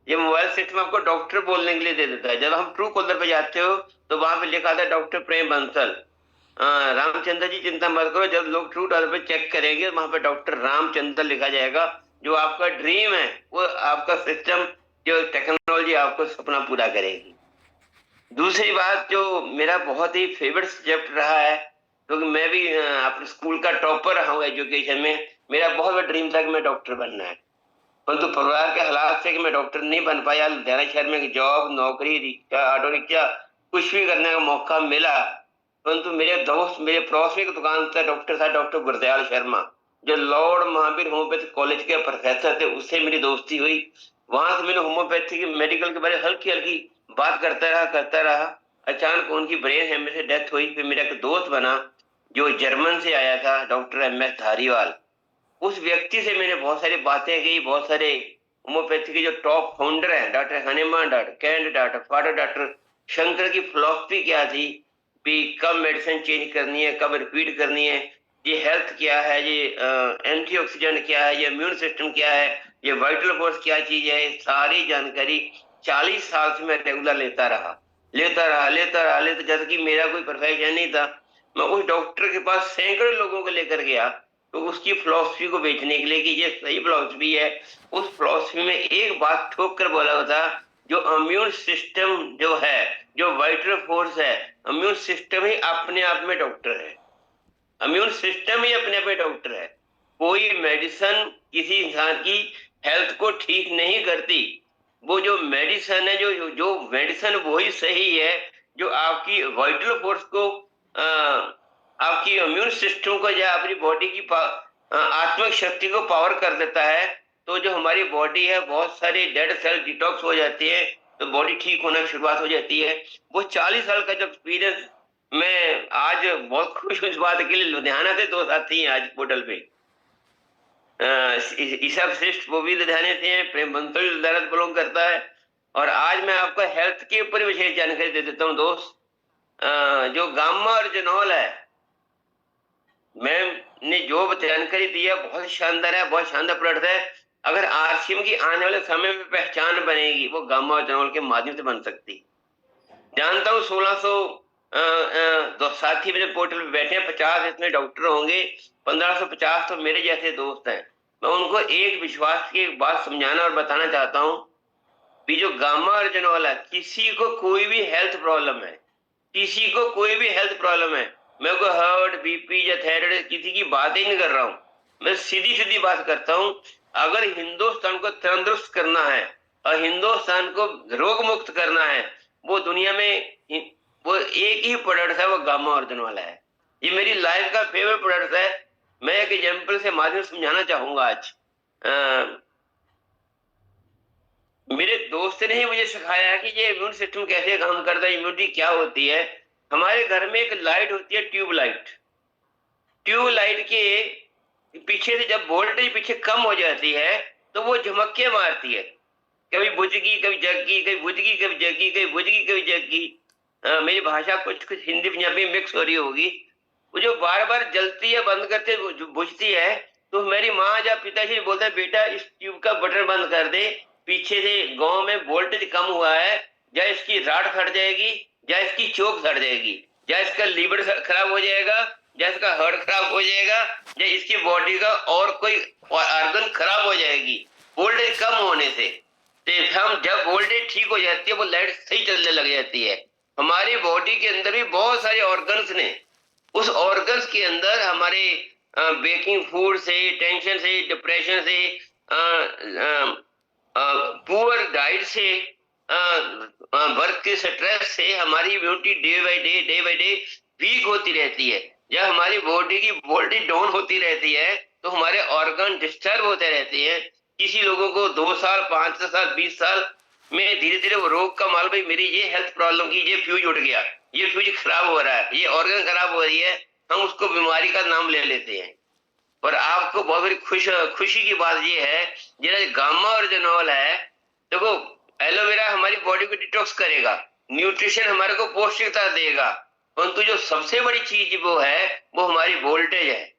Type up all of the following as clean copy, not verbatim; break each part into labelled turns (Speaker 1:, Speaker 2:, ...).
Speaker 1: ये mobile system आपको doctor बोलने के लिए दे देता है। जब हम ट्रू कॉलर पे जाते हो तो वहां पे लिखा था डॉक्टर प्रेम बंसल। रामचंद्र जी चिंता मत करो, जब लोग ट्रू कॉलर पे चेक करेंगे वहां पे डॉक्टर रामचंद्र लिखा जाएगा। जो आपका ड्रीम है वो आपका सिस्टम, जो टेक्नोलॉजी आपको सपना पूरा करेगी। दूसरी बात, जो मेरा बहुत ही फेवरेट सब्जेक्ट रहा है, क्योंकि मैं भी अपने स्कूल का टॉपर रहा हूँ एजुकेशन में। मेरा बहुत बड़ा ड्रीम था कि मैं डॉक्टर बनना है, परंतु परिवार के हालात से कि मैं डॉक्टर नहीं बन पाया। लुधियाना शहर में जॉब, नौकरी, रिक्शा, ऑटो रिक्शा कुछ भी करने का मौका मिला, परंतु मेरे दोस्त, मेरे पड़ोस में एक दुकान था, डॉक्टर था, डॉक्टर गुरदयाल शर्मा, जो लॉर्ड महावीर होम्योपैथी कॉलेज के प्रोफेसर थे। उससे मेरी दोस्ती हुई। वहां से मैंने होम्योपैथी की मेडिकल के बारे में हल्की हल्की बात करता रहा। अचानक उनकी ब्रेन हेमरेज से डेथ हुई। फिर मेरा एक दोस्त बना जो जर्मन से आया था, डॉक्टर MS धारीवाल। उस व्यक्ति से मैंने बहुत सारी बातें की। बहुत सारे होम्योपैथी के जो टॉप फाउंडर हैं, doctor Hahnemann, doctor Kent, doctor फादर, डॉक्टर शंकर की फिलॉसफी क्या थी कि कब मेडिसिन चेंज करनी है, कब रिपीट करनी है, ये हेल्थ क्या है, ये एंटीऑक्सीडेंट क्या है, ये इम्यून सिस्टम क्या है, ये वाइटल फोर्स क्या चीज है, सारी जानकारी 40 साल से मैं रेगुलर लेता रहा, जैसे कि मेरा कोई प्रोफेशन नहीं था। मैं उस डॉक्टर के पास सैकड़ों लोगों को लेकर गया तो उसकी फिलॉसफी को बेचने के लिए कि ये सही फिलॉसफी है। उस फिलॉसफी में एक बात ठोक कर बोला हुआ था, जो इम्यून सिस्टम जो है, जो वाइटल फोर्स है, इम्यून सिस्टम ही अपने आप में डॉक्टर है। इम्यून सिस्टम ही अपने आप में डॉक्टर है। कोई मेडिसिन किसी इंसान की हेल्थ को ठीक नहीं करती। वो जो मेडिसिन है, जो जो मेडिसिन वही सही है जो आपकी वाइटल फोर्स को, आपकी इम्यून सिस्टम को या अपनी बॉडी की आत्मिक शक्ति को पावर कर देता है। तो जो हमारी बॉडी है, बहुत सारी डेड सेल डिटॉक्स हो जाती है, तो बॉडी ठीक होना शुरुआत हो जाती है। वो 40 साल का जो एक्सपीरियंस, मैं आज बहुत खुश हूँ इस बात के लिए। लुधियाना से दो साथी हैं आज पोर्टल पे। ईसा श्रेष्ठ वो भी लुधियाने से हैं, प्रेम बंसल लुधियाना से बिलोंग करता है। और आज मैं आपको हेल्थ के ऊपर विशेष जानकारी दे देता हूँ दोस्त। जो गामा और जनोल है, मैंने जो जानकारी दी है बहुत शानदार है, बहुत शानदार प्रोडक्ट है। अगर RCM की आने वाले समय में पहचान बनेगी, वो गामा और जनोल के माध्यम से बन सकती। जानता हूँ 1600 दो साथी मेरे पोर्टल पे बैठे हैं, 50 इसमें डॉक्टर होंगे, 1550 तो मेरे जैसे दोस्त हैं। मैं उनको एक विश्वास की एक बात समझाना और बताना चाहता हूँ कि जो गामा अर्जन वाला, किसी को कोई भी हेल्थ प्रॉब्लम है, किसी को कोई भी हेल्थ प्रॉब्लम है, मैं कोई हार्ट, BP या थायराइड किसी की बात ही नहीं कर रहा हूँ। मैं सीधी सीधी बात करता हूँ। अगर हिंदुस्तान को तंदुरुस्त करना है और हिंदुस्तान को रोग मुक्त करना है, वो दुनिया में वो एक ही प्रोडक्ट है, वो गामा अर्जुन वाला है। ये मेरी लाइफ का फेवरेट प्रोडक्ट है। मैं एक एग्जाम्पल से माध्यम समझाना चाहूंगा आज। मेरे दोस्त ने ही मुझे सिखाया कि ये इम्यून सिस्टम कैसे काम करता है, इम्यूनिटी क्या होती है। हमारे घर में एक लाइट होती है, ट्यूबलाइट। ट्यूबलाइट के पीछे से जब वोल्टेज पीछे कम हो जाती है तो वो झमक्के मारती है। कभी बुझगी, कभी जगगी, कभी बुझगी, कभी जगगी, कभी बुझगी, कभी जगगी। मेरी भाषा कुछ कुछ हिंदी पंजाबी मिक्स हो रही होगी। वो जो बार बार जलती है, बंद करते बुझती है, तो मेरी माँ या पिताजी बोलते हैं बेटा इस ट्यूब का बटन बंद कर दे, पीछे से गांव में वोल्टेज कम हुआ है, या इसकी राड फट जाएगी, या इसकी चोक सड़ जाएगी, या इसका लीवर खराब हो जाएगा, या इसका हार्ट खराब हो जाएगा, या इसकी बॉडी का और कोई ऑर्गन खराब हो जाएगी वोल्टेज कम होने से। तो हम जब वोल्टेज ठीक हो जाती है, वो लाइट सही चलने लग जाती है। हमारी बॉडी के अंदर भी बहुत सारे ऑर्गन्स ने, उस ऑर्गन्स के अंदर हमारे बेकिंग फूड से, टेंशन से, डिप्रेशन से, पुअर डाइट से, वर्क के स्ट्रेस से हमारी immunity day by day weak होती रहती है। जब हमारी बॉडी की वोल्टेज डाउन होती रहती है तो हमारे ऑर्गन डिस्टर्ब होते रहते हैं। किसी लोगों को 2 साल, 5 साल, 20 साल में धीरे धीरे वो रोग का माल, भाई मेरी ये हेल्थ प्रॉब्लम की ये फ्यूज उठ गया, ये फ्यूज खराब हो रहा है, ये ऑर्गन खराब हो रही है, हम उसको बीमारी का नाम ले लेते हैं। और आपको बहुत बड़ी खुशी की बात ये है, जरा गामा और जनोल है, देखो एलोवेरा हमारी बॉडी को डिटॉक्स करेगा, न्यूट्रिशन हमारे को पौष्टिकता देगा, परंतु जो सबसे बड़ी चीज वो है, वो हमारी वोल्टेज है।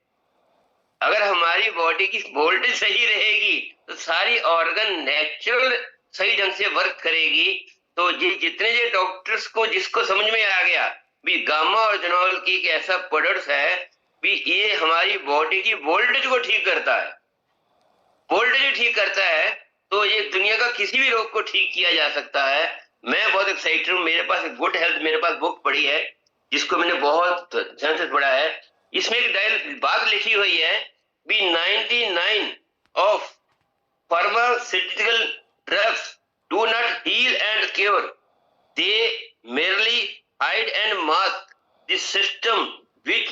Speaker 1: अगर हमारी बॉडी की वोल्टेज सही रहेगी तो सारी ऑर्गन नेचुरल सही ढंग से वर्क करेगी तो ये जितने ये डॉक्टर्स को जिसको समझ में आ गया भी गामा ऑर्जिनोल की एक ऐसा प्रोडक्ट है भी ये हमारी बॉडी की वोल्टेज को ठीक करता है, वोल्टेज ठीक करता है, तो ये दुनिया का किसी भी रोग को ठीक किया जा सकता है। मैं बहुत एक्साइटेड हूँ, मेरे पास गुड हेल्थ, मेरे पास बुक पढ़ी है जिसको मैंने बहुत ध्यान से पढ़ा है। इसमें एक बात लिखी हुई है भी 99 of pharmaceutical drugs do not heal and cure, they merely hide and mask the system which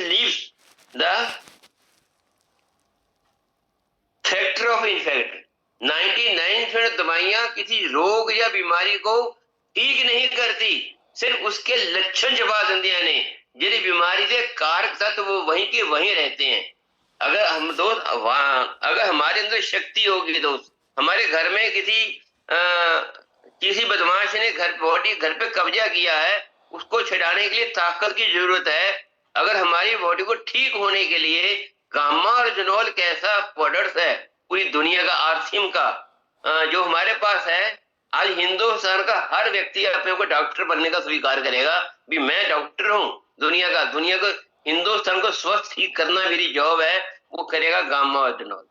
Speaker 1: leaves the factor of infect. 99% दवाइयां किसी रोग या बीमारी को ठीक नहीं करती, सिर्फ उसके लक्षण छुपा देंदियां ने, जिस बीमारी से कारक तत्व वो वहीं के वहीं रहते हैं। अगर हम दोस्त अगर हमारे अंदर शक्ति होगी दोस्त, हमारे घर में किसी बदमाश ने घर पे कब्जा किया है, उसको छुड़ाने के लिए ताकत की जरूरत है। अगर हमारी बॉडी को ठीक होने के लिए गामा ऑर्जिनोल कैसा प्रोडक्ट है पूरी दुनिया का, आरसीएम का जो हमारे पास है, आज हिंदुस्तान का हर व्यक्ति अपने को डॉक्टर बनने का स्वीकार करेगा भी मैं डॉक्टर हूँ, दुनिया को हिंदुस्तान को स्वस्थ ठीक करना मेरी जॉब है, वो करेगा गामा ऑर्जिनोल।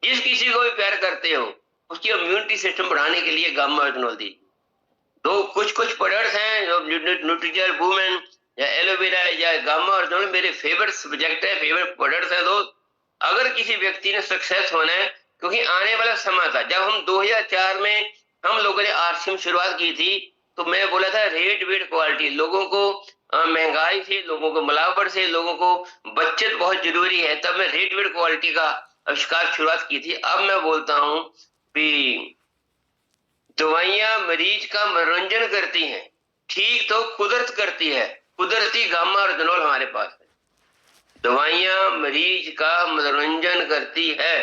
Speaker 1: जिस किसी को भी प्यार करते हो उसकी इम्यूनिटी सिस्टम बढ़ाने के लिए गामा ऑर्जिनोल दी। तो कुछ प्रोडक्ट्स हैं जो न्यूट्रीजल वुमेन या एलोवेरा या गामा ऑर्जिनोल मेरे फेवरेट सब्जेक्ट है, फेवरेट प्रोडक्ट्स हैं दोस्त। अगर किसी व्यक्ति ने सक्सेस होना है, क्योंकि आने वाला समय था जब हम 2004 में हम लोगों ने आरसीएम शुरुआत की थी, तो मैं बोला था रेट वेट क्वालिटी, लोगों को महंगाई से, लोगों को मिलावट से, लोगों को बचत बहुत जरूरी है, तब मैं रेट वेट क्वालिटी का आविष्कार शुरुआत की थी। अब मैं बोलता हूं कि दवाइयां मरीज का मनोरंजन करती हैं, ठीक तो कुदरत करती है, कुदरती गामा ऑर्जिनोल हमारे पास है। दवाइयां मरीज का मनोरंजन करती है।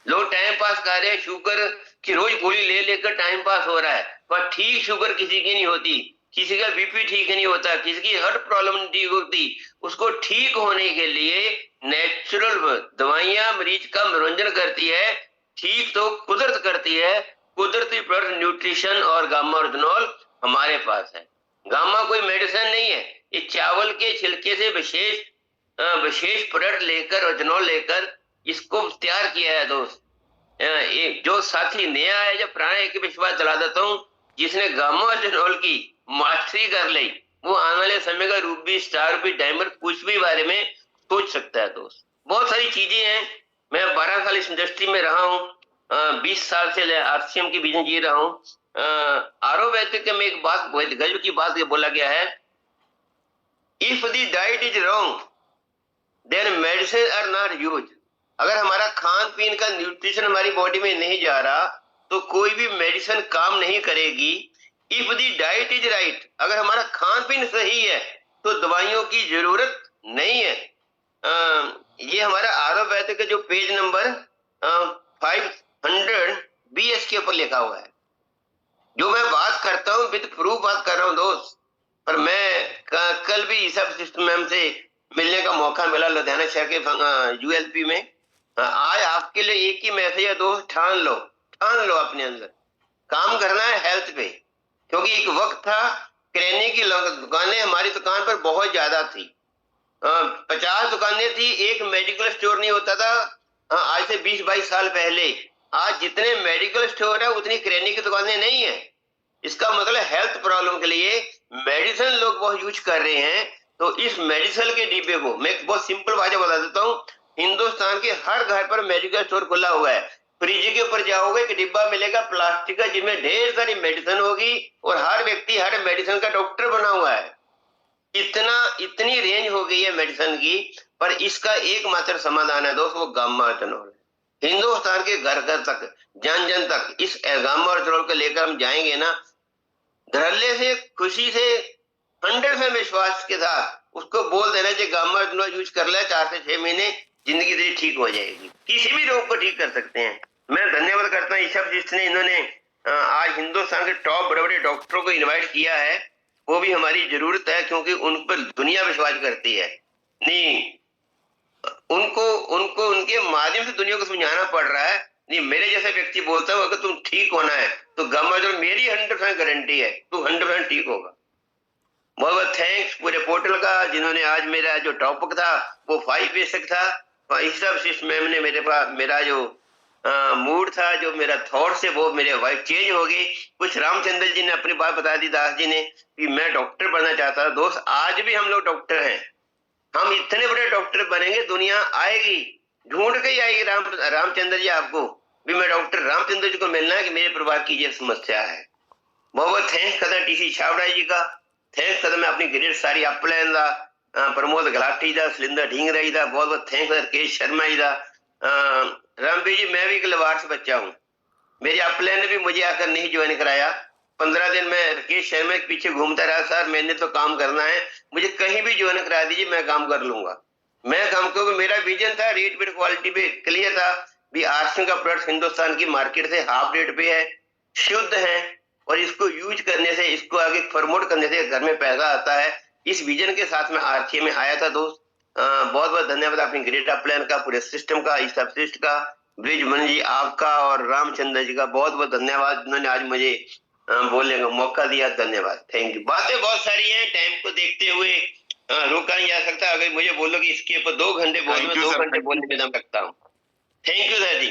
Speaker 1: लोग टाइम पास कर रहे हैं, शुगर की रोज गोली ले लेकर टाइम पास हो रहा है, पर ठीक शुगर किसी की नहीं होती, किसी का बीपी ठीक नहीं होता, किसी की हार्ट प्रॉब्लम नहीं ठीक होती। उसको ठीक होने के लिए नेचुरल दवाइयां मरीज का मनोरंजन करती है, ठीक तो कुदरत करती है। कुदरती प्रोडक्ट न्यूट्रिशन और गामा ऑर्जिनोल हमारे पास है। गामा कोई मेडिसिन नहीं है, ये चावल के छिलके से विशेष प्रोडक्ट लेकर, ऑर्जिनोल लेकर इसको तैयार किया है दोस्त। एक जो साथी नया है, जब पुराने एक विश्वास चला देता हूँ, जिसने गामा ऑर्जिनोल की मास्टरी कर ली, वो आने वाले समय का रूबी, स्टार भी, डायमंड कुछ भी बारे में सोच सकता है दोस्त। बहुत सारी चीजें हैं। मैं 12 साल इस इंडस्ट्री में रहा हूँ, 20 साल से आरसीएम की बिजनेस जी रहा हूँ। आयुर्वेदिक में एक बात, गजब की बात ये बोला गया है, if the diet is wrong then medicine are not use. अगर हमारा खान पीन का न्यूट्रिशन हमारी बॉडी में नहीं जा रहा तो कोई भी मेडिसिन काम नहीं करेगी। If the diet is right, अगर हमारा खान पीन सही है तो दवाइयों की जरूरत नहीं है। ये हमारा आयुर्वेदिक का जो पेज नंबर 500 BS के ऊपर लिखा हुआ है। जो मैं बात करता हूँ विद प्रूफ बात कर रहा हूँ दोस्त। पर मैं कल भी ईसा सिस्टम मैम से मिलने का मौका मिला लुधियाना शहर के ULP में। आज आपके लिए एक ही मैसेज है दोस्त, ठान लो अपने अंदर काम करना है हेल्थ पे। क्योंकि एक वक्त था किराने की दुकानें हमारी दुकान पर बहुत ज्यादा थी, 50 दुकानें थी, एक मेडिकल स्टोर नहीं होता था। आज से 20-22 साल पहले। आज जितने मेडिकल स्टोर है उतनी किराने की दुकानें नहीं है। इसका मतलब हेल्थ प्रॉब्लम के लिए मेडिसिन लोग बहुत यूज कर रहे हैं। तो इस मेडिसिन के डिब्बे को मैं बहुत सिंपल भाषा बता देता हूँ, हिंदुस्तान के हर घर पर मेडिकल स्टोर खुला हुआ है। फ्रिज के ऊपर जाओगे एक डिब्बा मिलेगा प्लास्टिक का, जिसमें ढेर सारी मेडिसिन होगी और हर व्यक्ति हर मेडिसिन का डॉक्टर बना हुआ है। इतनी रेंज हो गई है मेडिसिन की, पर इसका एकमात्र समाधान है दोस्त, वो गामा ऑर्जिनोल है। हिंदुस्तान के घर घर तक, जन जन तक इस गामा ऑर्जिनोल को लेकर हम जाएंगे ना, धड़ल्ले से, खुशी से, 100% विश्वास के साथ उसको बोल देना चाहिए गामा ऑर्जिनोल यूज कर ले, 4 से 6 महीने जिंदगी तेरी ठीक हो जाएगी। किसी भी रोग को ठीक कर सकते हैं। मैं धन्यवाद करता हूँ ईशा जिसने इन्होंने आज हिंदुस्तान के टॉप बड़े बड़े डॉक्टरों को इन्वाइट किया है। वो भी हमारी जरूरत है, क्योंकि उन पर दुनिया विश्वास करती है। नहीं, उनको उनके माध्यम से दुनिया को समझाना पड़ रहा है नहीं, मेरे जैसे व्यक्ति बोलता हूँ अगर तुम ठीक होना है तो गवर्नमेंट, मेरी 100% गारंटी है तू 100% ठीक होगा। बहुत बहुत थैंक्स पूरे पोर्टल का, जिन्होंने आज मेरा जो टॉपिक था वो 5 बेसिक था, इस सब मैम ने मेरे पास मेरा जो मूड था, जो मेरा थॉट्स है वो मेरे वाइफ चेंज हो गई। कुछ रामचंद्र जी ने अपनी बात बता दी, दास जी ने, कि मैं डॉक्टर बनना चाहता था। दोस्त आज भी हम लोग डॉक्टर हैं, हम इतने बड़े डॉक्टर बनेंगे, दुनिया आएगी, ढूंढ के ही आएगी रामचंद्र जी आपको भी, मैं डॉक्टर रामचंद्र जी को मिलना है कि मेरे परिवार की ये समस्या है। बहुत बहुत थैंक्स करता टीसी छाबड़ा जी का, थैंक्स करता मैं अपनी ग्रेट सारी अपलैन का, प्रमोद गलाटी का, सुलिंदर ढींगरा जी का, बहुत बहुत थैंक्स राकेश शर्मा जी का। रामबी जी मैं भी एक लवारस बच्चा हूँ, मेरी अपलैन ने भी मुझे आकर नहीं ज्वाइन कराया। 15 दिन में राकेश शर्मा के पीछे घूमता रहा, सर मैंने तो काम करना है, मुझे कहीं भी ज्वाइन करा दीजिए, मैं काम कर लूंगा। मैं काम, क्योंकि मेरा विजन था, रेट बेट क्वालिटी पे क्लियर था भी आर्सन का प्रोडक्ट हिंदुस्तान की मार्केट से हाफ रेट पे है, शुद्ध है, और इसको यूज करने से, इसको आगे प्रमोट करने से घर में पैसा आता है। इस विजन के साथ में आरसीए में आया था दोस्त। बहुत बहुत धन्यवाद अपनी ग्रेट प्लान का, पूरे सिस्टम का, इस सबसिस्ट का, ब्रिजमन जी आपका और रामचंद्र जी का बहुत बहुत धन्यवाद, जिन्होंने आज मुझे बोलने का मौका दिया। धन्यवाद, थैंक यू। बातें बहुत सारी हैं, टाइम को देखते हुए रोका नहीं जा सकता। अगर मुझे बोलो कि इसके ऊपर 2 घंटे बोलो, मैं 2 घंटे बोलने में दम रखता हूँ। Thank you sir ji.